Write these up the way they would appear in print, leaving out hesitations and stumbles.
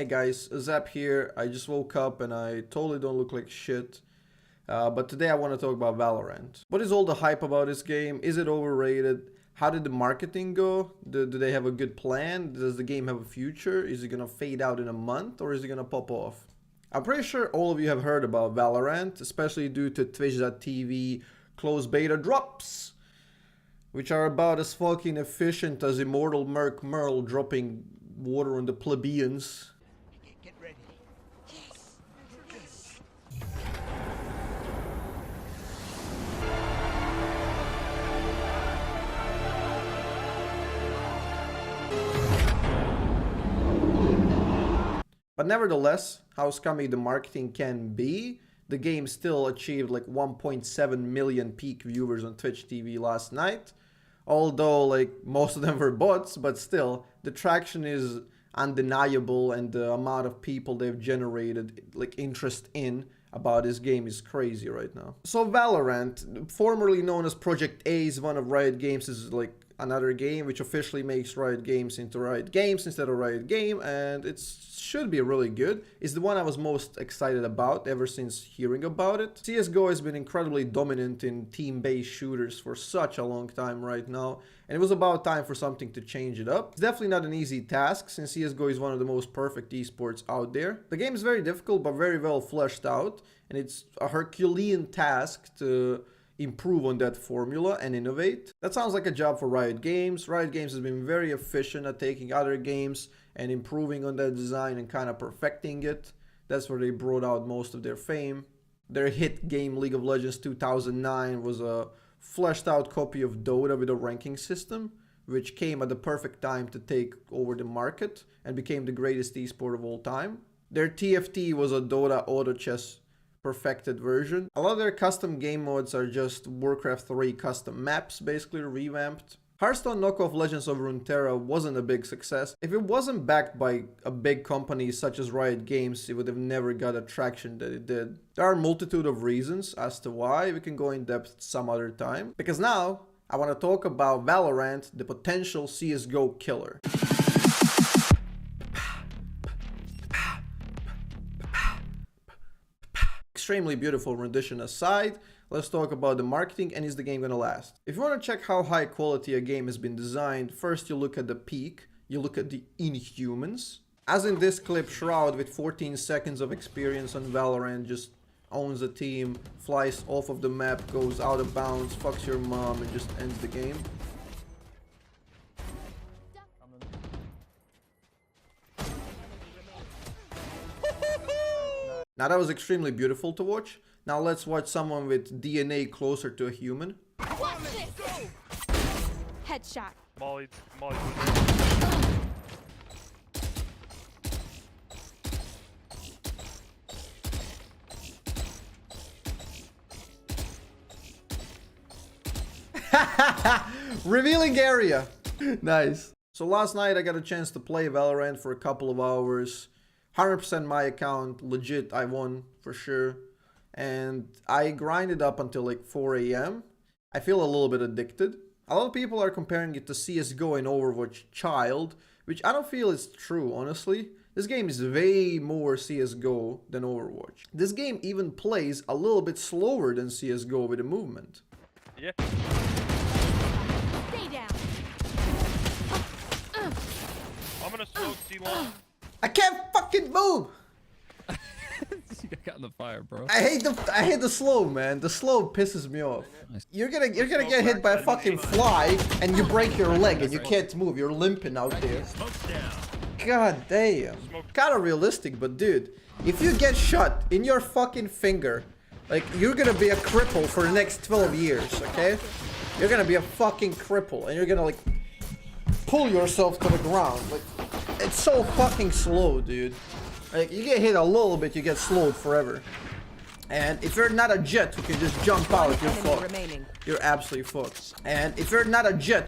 Hey guys, Azzapp here. I just woke up and I totally don't look like shit. But today I want to talk about Valorant. What is all the hype about this game? Is it overrated? How did the marketing go? Do they have a good plan? Does the game have a future? Is it gonna fade out in a month or is it gonna pop off? I'm pretty sure all of you have heard about Valorant, especially due to Twitch.tv closed beta drops, which are about as fucking efficient as Immortal Merc Merle dropping water on the plebeians. Get ready. Yes. Yes. But nevertheless, how scummy the marketing can be, the game still achieved like 1.7 million peak viewers on Twitch TV last night. Although like most of them were bots, but still the traction is undeniable and the amount of people they've generated like interest in about this game is crazy right now. So Valorant, formerly known as Project A, is one of Riot Games, is like another game which officially makes Riot Games into Riot Games instead of Riot Game, and it should be really good. It's the one I was most excited about ever since hearing about it. CSGO has been incredibly dominant in team-based shooters for such a long time right now, and it was about time for something to change it up. It's definitely not an easy task since CSGO is one of the most perfect esports out there. The game is very difficult but very well fleshed out, and it's a Herculean task to improve on that formula and innovate. That sounds like a job for Riot Games. Riot Games has been very efficient at taking other games and improving on that design and kind of perfecting it. That's where they brought out most of their fame. Their hit game League of Legends 2009 was a fleshed out copy of Dota with a ranking system, which came at the perfect time to take over the market and became the greatest esport of all time. Their TFT was a Dota auto chess perfected version. A lot of their custom game modes are just Warcraft 3 custom maps, basically revamped. Hearthstone knockoff Legends of Runeterra wasn't a big success. If it wasn't backed by a big company such as Riot Games, it would have never got the traction that it did. There are a multitude of reasons as to why. We can go in depth some other time. Because now, I want to talk about Valorant, the potential CSGO killer. Extremely beautiful rendition aside, let's talk about the marketing and is the game gonna last. If you want to check how high quality a game has been designed, first you look at the peak, you look at the Inhumans. As in this clip, Shroud with 14 seconds of experience on Valorant just owns the team, flies off of the map, goes out of bounds, fucks your mom and just ends the game. Now that was extremely beautiful to watch. Now let's watch someone with DNA closer to a human. Watch this! Headshot. Molly. Revealing area. Nice. So last night I got a chance to play Valorant for a couple of hours. 100% my account, legit, I won for sure. And I grinded up until like 4 AM. I feel a little bit addicted. A lot of people are comparing it to CSGO and Overwatch Child, which I don't feel is true, honestly. This game is way more CSGO than Overwatch. This game even plays a little bit slower than CSGO with the movement. Yeah. Stay down. I'm gonna smoke C-Long. I can't fucking move! You got caught in the fire, bro. I hate the slow, man. The slow pisses me off. Nice. You're gonna get hit by a fucking fly and you break your leg and you can't move. You're limping out there. God damn. Kinda realistic, but dude, if you get shot in your fucking finger, like you're gonna be a cripple for the next 12 years, okay? You're gonna be a fucking cripple and you're gonna like pull yourself to the ground. Like it's so fucking slow, dude. Like, you get hit a little bit, you get slowed forever. And if you're not a jet who can just jump out, you're fucked. You're absolutely fucked. And if you're not a jet,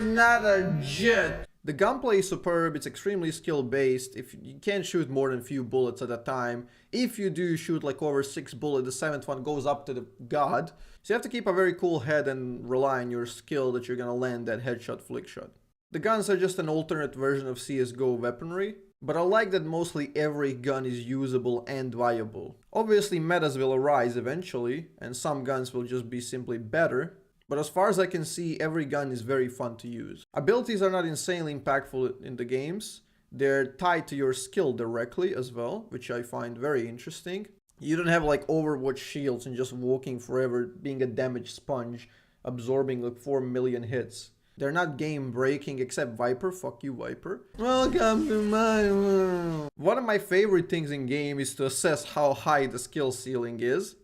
the gunplay is superb, it's extremely skill-based. If you can't shoot more than a few bullets at a time. If you do shoot like over 6 bullets, the 7th one goes up to the god. So you have to keep a very cool head and rely on your skill that you're gonna land that headshot flick shot. The guns are just an alternate version of CSGO weaponry. but I like that mostly every gun is usable and viable. Obviously metas will arise eventually, and some guns will just be simply better, but as far as I can see, every gun is very fun to use. Abilities are not insanely impactful in the games. They're tied to your skill directly as well, which I find very interesting. You don't have like Overwatch shields and just walking forever, being a damage sponge, absorbing like 4 million hits. They're not game breaking except Viper. Fuck you, Viper. Welcome to my world. One of my favorite things in game is to assess how high the skill ceiling is.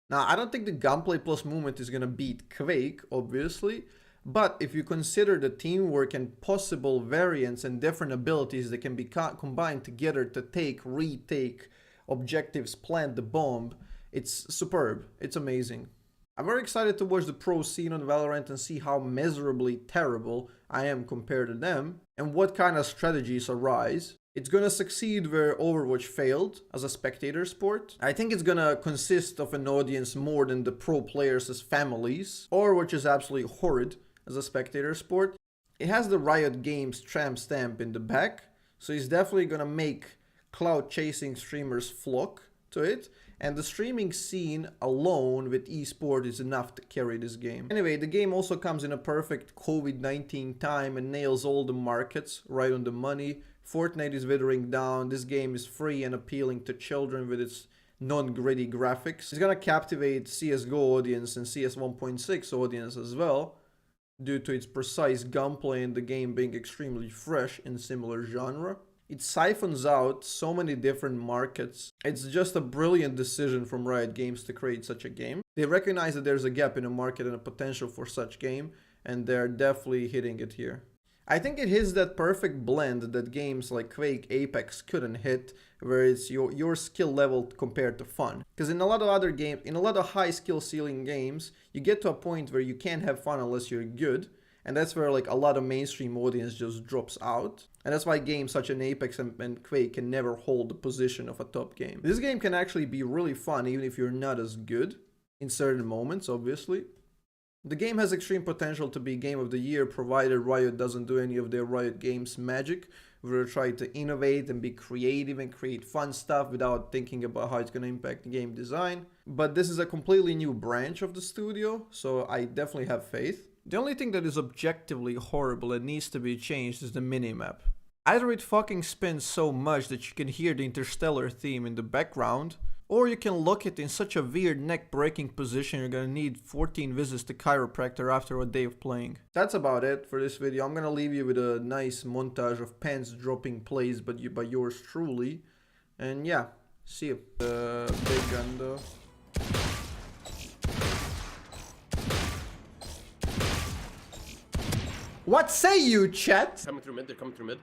Now, I don't think the gunplay plus movement is gonna beat Quake, obviously. But if you consider the teamwork and possible variants and different abilities that can be combined together to take, retake objectives, plant the bomb, it's superb. It's amazing. I'm very excited to watch the pro scene on Valorant and see how miserably terrible I am compared to them and what kind of strategies arise. It's gonna succeed where Overwatch failed as a spectator sport. I think it's gonna consist of an audience more than the pro players as families. Overwatch is absolutely horrid as a spectator sport. It has the Riot Games tramp stamp in the back, so it's definitely gonna make cloud chasing streamers flock to it, and the streaming scene alone with esport is enough to carry this game. Anyway, the game also comes in a perfect COVID-19 time and nails all the markets right on the money. Fortnite is withering down. This game is free and appealing to children with its non-gritty graphics. It's gonna captivate CSGO audience and CS 1.6 audience as well, due to its precise gunplay and the game being extremely fresh in similar genre. It siphons out so many different markets. It's just a brilliant decision from Riot Games to create such a game. They recognize that there's a gap in the market and a potential for such game, and they're definitely hitting it here. I think it hits that perfect blend that games like Quake, Apex couldn't hit, where it's your skill level compared to fun. Because in a lot of other games, in a lot of high skill ceiling games, you get to a point where you can't have fun unless you're good. And that's where like a lot of mainstream audience just drops out. And that's why games such as Apex and Quake can never hold the position of a top game. This game can actually be really fun even if you're not as good in certain moments, obviously. The game has extreme potential to be Game of the Year, provided Riot doesn't do any of their Riot Games magic, where they try to innovate and be creative and create fun stuff without thinking about how it's going to impact game design. But this is a completely new branch of the studio, so I definitely have faith. The only thing that is objectively horrible and needs to be changed is the minimap. Either it fucking spins so much that you can hear the Interstellar theme in the background, or you can lock it in such a weird neck-breaking position you're gonna need 14 visits to chiropractor after a day of playing. That's about it for this video. I'm gonna leave you with a nice montage of pants dropping plays by yours truly. And yeah, see you. The big gun though. What say you, chat? Coming through mid, they're coming through mid.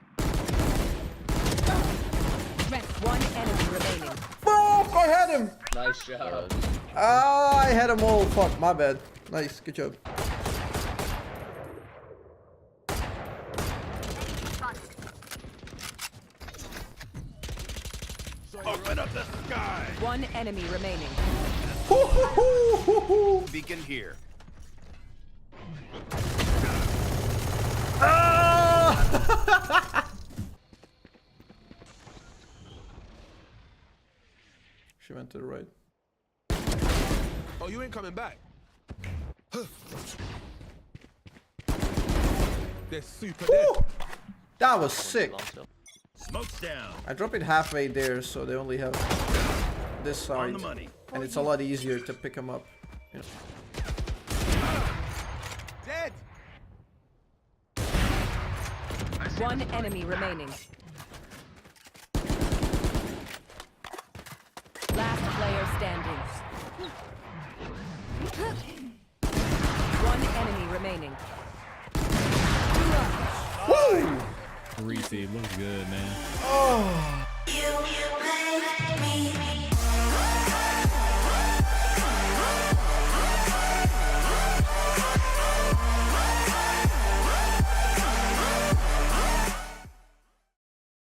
Rest one enemy remaining. Fuck! I had him! Nice job. Ah, I had them all. Fuck, my bad. Nice, good job. Open up the sky! One enemy remaining. Beacon here. She went to the right. Oh, you ain't coming back. They're super dead. That was sick. Smoke's down. I drop it halfway there, so they only have this side, On the money. and it's a lot easier to pick them up. Yeah. Dead. One enemy remaining. Last player standing. One enemy remaining. Woo! Reese looks good, man. Oh. You make me